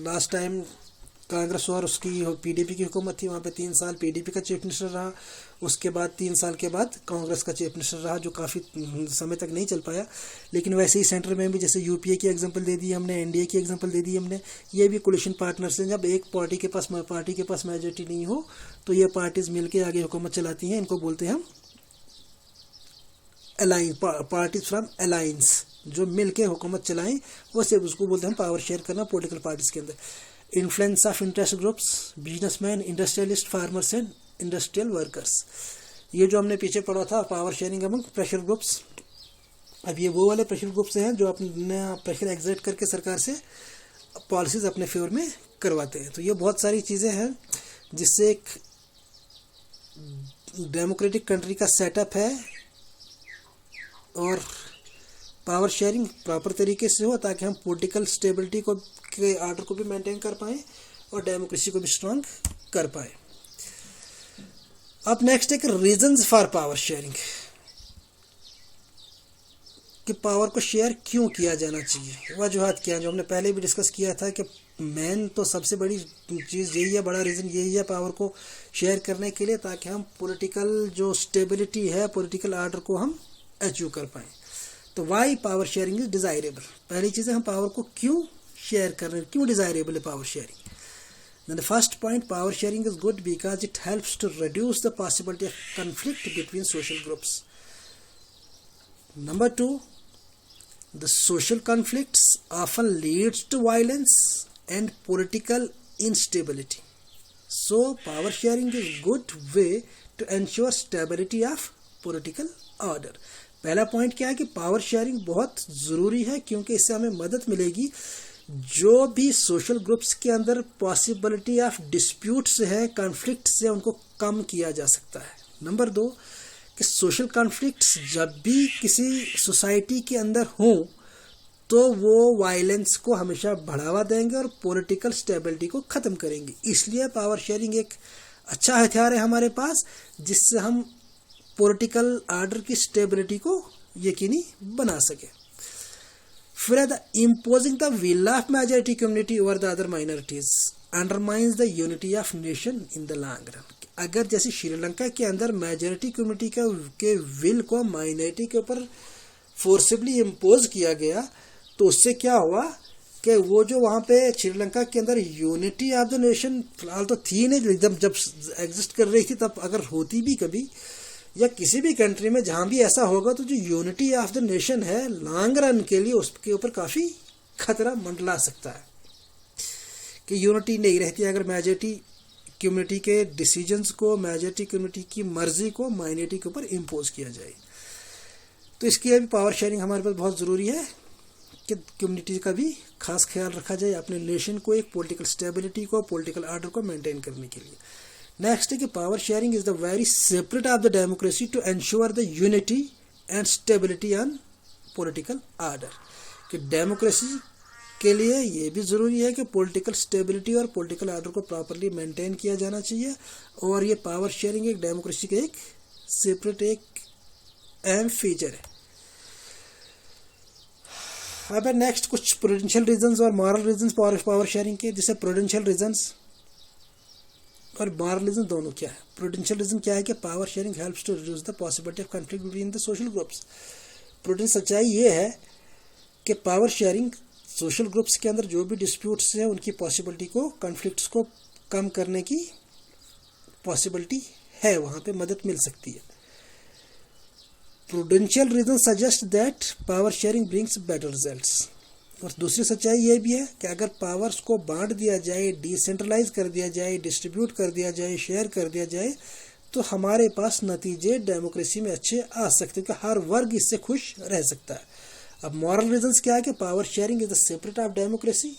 लास्ट टाइम कांग्रेस और उसकी पीडीपी की हुकूमत थी, वहाँ पे 3 साल पीडीपी का चीफ मिनिस्टर रहा, उसके बाद 3 साल के बाद कांग्रेस का चीफ मिनिस्टर रहा, जो काफ़ी समय तक नहीं चल पाया। लेकिन वैसे ही सेंटर में भी, जैसे यूपीए की एग्जांपल दे दी हमने, एनडीए की एग्जांपल दे दी हमने, ये भी कोलिशन पार्टनर्स हैं। जब एक पार्टी के पास मेजोरिटी नहीं हो तो ये पार्टीज मिलकर आगे हुकूमत चलाती हैं। इनको बोलते हैं हम अलायंस, पार्टीज फ्रॉम अलायंस, जो मिलके हुकूमत चलाएं, वो सिर्फ उसको बोलते हैं पावर शेयर करना पॉलिटिकल पार्टीज के अंदर। Influence of interest groups, businessman, industrialist, farmers and industrial workers, ये जो हमने पीछे पढ़ा था power sharing among pressure groups. अब ये वो वाले प्रेशर ग्रुप्स हैं जो अपना प्रेशर एग्जर्ट करके सरकार से पॉलिसीज अपने फेवर में करवाते हैं। तो ये बहुत सारी चीज़ें हैं जिससे एक डेमोक्रेटिक कंट्री का सेटअप है और पावर शेयरिंग प्रॉपर तरीके से हो, ताकि हम पॉलिटिकल स्टेबिलिटी को के आर्डर को भी मेंटेन कर पाएँ और डेमोक्रेसी को भी स्ट्रांग कर पाए। अब नेक्स्ट एक रीजंस फॉर पावर शेयरिंग, कि पावर को शेयर क्यों किया जाना चाहिए, वजूहत क्या, जो हमने पहले भी डिस्कस किया था कि मेन तो सबसे बड़ी चीज़ यही है, बड़ा रीज़न यही है पावर को शेयर करने के लिए, ताकि हम पॉलिटिकल जो स्टेबिलिटी है, पॉलिटिकल आर्डर को हम अचीव कर पाएँ। तो why power sharing is desirable, पहली चीज़ है हम पावर को क्यों शेयर कर रहे हैं, क्यों डिज़ायरेबल है power sharing. Then the first point, power sharing is good because it helps to reduce the possibility of conflict between social groups. Number 2, the social conflicts often leads to violence and political instability. So power sharing is good way to ensure stability of political order. पहला point क्या है कि power sharing बहुत ज़रूरी है, क्योंकि इससे हमें मदद मिलेगी जो भी सोशल ग्रुप्स के अंदर पॉसिबिलिटी ऑफ डिस्प्यूट्स है, कॉन्फ्लिक्ट्स है, उनको कम किया जा सकता है। नंबर 2, कि सोशल कॉन्फ्लिक्ट्स जब भी किसी सोसाइटी के अंदर हों तो वो वायलेंस को हमेशा बढ़ावा देंगे और पॉलिटिकल स्टेबिलिटी को ख़त्म करेंगे। इसलिए पावर शेयरिंग एक अच्छा हथियार है हमारे पास, जिससे हम पॉलिटिकल आर्डर की स्टेबिलिटी को यकीनी बना सकें। फिर the imposing the will of majority community over the other minorities undermines the unity of nation in the long run. अगर जैसे श्रीलंका के अंदर मेजॉरिटी कम्युनिटी के विल को माइनॉरिटी के ऊपर फोर्सिबली इम्पोज किया गया, तो उससे क्या हुआ कि वो जो वहाँ पे श्रीलंका के अंदर यूनिटी ऑफ द नेशन फिलहाल तो थी नहीं, एकदम जब एग्जिस्ट कर रही थी, तब अगर होती भी कभी या किसी भी कंट्री में जहाँ भी ऐसा होगा, तो जो यूनिटी ऑफ द नेशन है लॉन्ग रन के लिए उसके ऊपर काफ़ी खतरा मंडला सकता है कि यूनिटी नहीं रहती अगर मेजॉरिटी कम्युनिटी के डिसीजंस को, मेजॉरिटी कम्युनिटी की मर्जी को माइनॉरिटी के ऊपर इम्पोज किया जाए। तो इसके लिए भी पावर शेयरिंग हमारे पास बहुत ज़रूरी है कि कम्युनिटी का भी खास ख्याल रखा जाए, अपने नेशन को, एक पॉलिटिकल स्टेबिलिटी को, पॉलिटिकल आर्डर को मेंटेन करने के लिए। नेक्स्ट है कि power sharing is the very separate of the democracy to ensure the unity and stability on political order. कि डेमोक्रेसी के लिए ये भी ज़रूरी है कि पॉलिटिकल स्टेबिलिटी और पॉलिटिकल आर्डर को प्रॉपरली मेंटेन किया जाना चाहिए, और ये पावर शेयरिंग एक डेमोक्रेसी का एक सेपरेट एक अहम फीचर है। अब नेक्स्ट कुछ प्रूडेंशियल रीजंस और मॉरल रीजंस पावर शेयरिंग के, जैसे प्रूडेंशियल रीजंस और मॉरल रीजन दोनों क्या है। प्रूडेंशियल रीजन क्या है कि power sharing helps to reduce the possibility of conflict between the social groups. Prudence सच्चाई ये है कि पावर शेयरिंग सोशल ग्रुप्स के अंदर जो भी डिस्प्यूट्स हैं उनकी पॉसिबिलिटी को, कॉन्फ्लिक्ट्स को कम करने की पॉसिबिलिटी है, वहाँ पे मदद मिल सकती है। Prudential reason suggest that power sharing brings better results. और दूसरी सच्चाई ये भी है कि अगर पावर्स को बांट दिया जाए, डिसेंट्रलाइज कर दिया जाए, डिस्ट्रीब्यूट कर दिया जाए, शेयर कर दिया जाए, तो हमारे पास नतीजे डेमोक्रेसी में अच्छे आ सकते हैं, कि हर वर्ग इससे खुश रह सकता है। अब मॉरल रीजंस क्या है कि power sharing is the separate of democracy.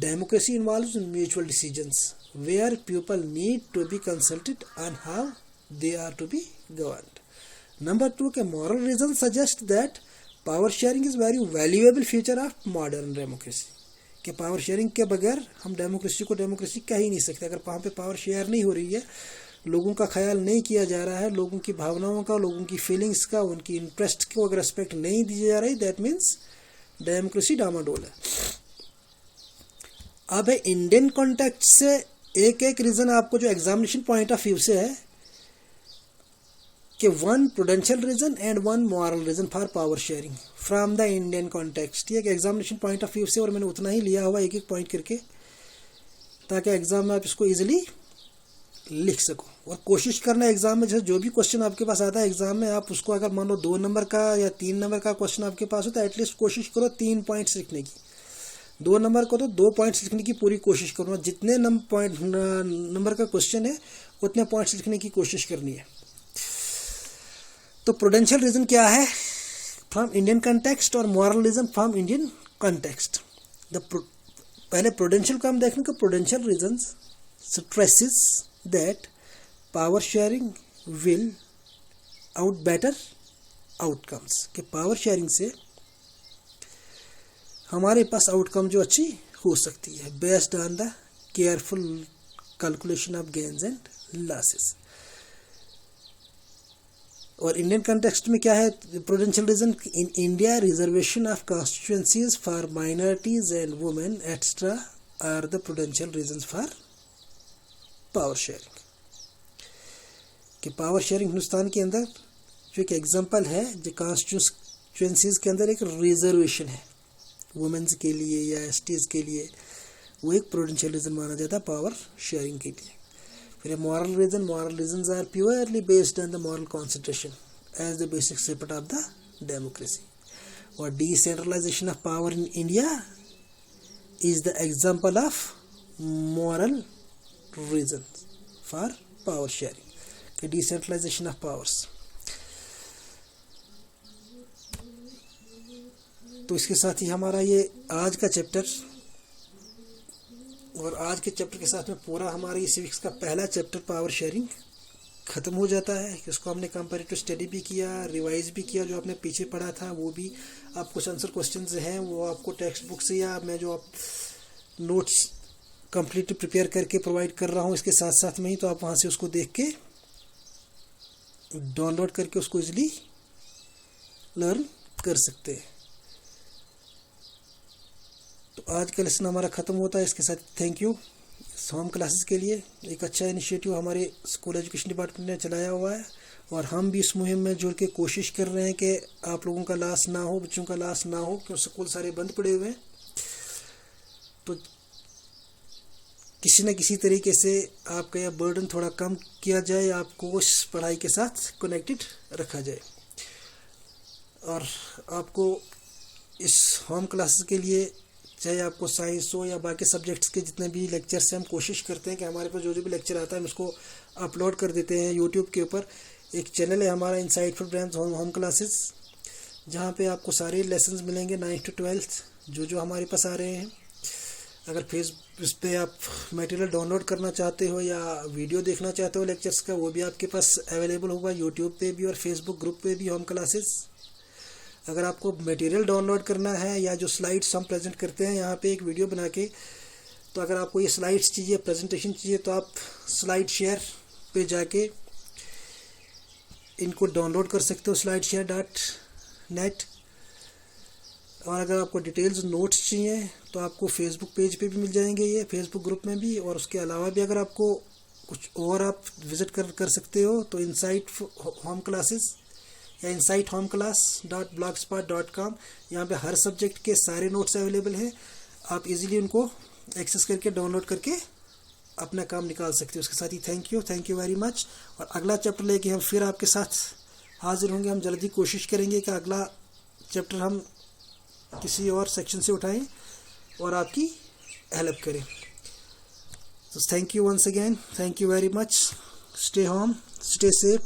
Democracy involves mutual decisions where people need to be consulted on how they are to be governed. Number 2 के moral reason suggest that power sharing is very valuable feature of modern democracy, कि power sharing के बगैर हम democracy को democracy कह ही नहीं सकते। अगर वहाँ पे पावर शेयर नहीं हो रही है, लोगों का ख्याल नहीं किया जा रहा है, लोगों की भावनाओं का, लोगों की फीलिंग्स का, उनकी इंटरेस्ट को अगर रिस्पेक्ट नहीं दी जा रही, दैट मीन्स डेमोक्रेसी डामाडोल है। अब है इंडियन कॉन्टेक्स्ट से एक एक रीज़न आपको जो एग्जामिनेशन पॉइंट ऑफ व्यू से है कि one prudential reason and one moral reason for power sharing from the Indian context. ये एग्जामिनेशन पॉइंट ऑफ व्यू से, और मैंने उतना ही लिया हुआ एक एक पॉइंट करके, ताकि एग्जाम में आप इसको इजीली लिख सको। और कोशिश करना एग्जाम में, जैसे जो भी क्वेश्चन आपके पास आता है एग्जाम में, आप उसको अगर मान लो 2 नंबर का या 3 नंबर का क्वेश्चन आपके पास हो तो एटलीस्ट कोशिश करो 3 पॉइंट्स लिखने की। 2 नंबर को तो 2 पॉइंट्स लिखने की पूरी कोशिश करो। जितने नंबर का क्वेश्चन है उतने पॉइंट्स लिखने की कोशिश करनी है। तो प्रूडेंशियल रीजन क्या है फ्रॉम इंडियन कंटेक्स्ट और moral reason from Indian context. पहले प्रूडेंशियल का हम देखें कि prudential reason stresses that power sharing will out better outcomes, कि पावर शेयरिंग से हमारे पास आउटकम जो अच्छी हो सकती है, based on the careful calculation of gains and losses. और इंडियन कंटेक्स्ट में क्या है prudential reason, in India reservation of constituencies for minorities and women extra are the prudential reason for power sharing. कि पावर शेयरिंग हिंदुस्तान के अंदर जो एक example है, जो कॉन्स्टिट्यूएंसीज के अंदर एक रिजर्वेशन है वुमेन्स के लिए या एसटीज के लिए, वो एक प्रूडेंशियल रीजन माना जाता है पावर शेयरिंग के लिए। फिर moral reasons are purely based on the moral concentration as the basic spirit of the democracy. और decentralization of power in India is the example of moral reasons for power sharing. The decentralization of powers. तो इसके साथ ही हमारा ये आज का chapter, और आज के चैप्टर के साथ में पूरा हमारा ये सिविक्स का पहला चैप्टर पावर शेयरिंग ख़त्म हो जाता है। इसको हमने कंपैरेटिव स्टडी भी किया, रिवाइज भी किया, जो आपने पीछे पढ़ा था वो भी। आप कुछ आंसर क्वेश्चन हैं वो आपको टेक्स्ट बुक से या मैं जो आप नोट्स कंप्लीटली प्रिपेयर करके प्रोवाइड कर रहा हूँ इसके साथ साथ में ही, तो आप वहाँ से उसको देख के डाउनलोड करके उसको इजीली लर्न कर सकते हैं। तो आज का लेसन हमारा ख़त्म होता है। इसके साथ थैंक यू। होम क्लासेस के लिए एक अच्छा इनिशिएटिव हमारे स्कूल एजुकेशन डिपार्टमेंट ने चलाया हुआ है, और हम भी इस मुहिम में जुड़ के कोशिश कर रहे हैं कि आप लोगों का लॉस ना हो, बच्चों का लॉस ना हो, क्योंकि स्कूल सारे बंद पड़े हुए हैं। तो किसी न किसी तरीके से आपका यह बर्डन थोड़ा कम किया जाए, आपको उस पढ़ाई के साथ कनेक्टेड रखा जाए। और आपको इस होम क्लासेस के लिए, चाहे आपको साइंस हो या बाकी सब्जेक्ट्स के जितने भी लेक्चर्स हैं, हम कोशिश करते हैं कि हमारे पास जो भी लेक्चर आता है हम उसको अपलोड कर देते हैं यूट्यूब के ऊपर। एक चैनल है हमारा इनसाइटफुल ब्रेन्स होम क्लासेस, जहाँ पे आपको सारे लेसन्स मिलेंगे 9th to 12th जो हमारे पास आ रहे हैं। अगर इस पे आप मटेरियल डाउनलोड करना चाहते हो या वीडियो देखना चाहते हो लेक्चर्स का, वो भी आपके पास अवेलेबल होगा यूट्यूब पे भी और फेसबुक ग्रुप पे भी होम क्लासेस। अगर आपको मटेरियल डाउनलोड करना है या जो स्लाइड्स हम प्रेजेंट करते हैं यहाँ पे एक वीडियो बना के, तो अगर आपको ये स्लाइड्स चाहिए, प्रेजेंटेशन चाहिए, तो आप स्लाइड शेयर पे जाके इनको डाउनलोड कर सकते हो slideshare.net। और अगर आपको डिटेल्स नोट्स चाहिए तो आपको फेसबुक पेज पे भी मिल जाएंगे, ये फेसबुक ग्रुप में भी। और उसके अलावा भी अगर आपको कुछ और आप विज़िट कर सकते हो तो इनसाइट होम क्लासेस या insighthomeClass.blogspot.com, यहाँ पे हर सब्जेक्ट के सारे नोट्स अवेलेबल हैं। आप इजीली उनको एक्सेस करके डाउनलोड करके अपना काम निकाल सकते हो। उसके साथ ही थैंक यू वेरी मच। और अगला चैप्टर लेके हम फिर आपके साथ हाजिर होंगे। हम जल्दी कोशिश करेंगे कि अगला चैप्टर हम किसी और सेक्शन से उठाएं और आपकी हेल्प करें। तो thank you once again, thank you very much. Stay home, stay safe.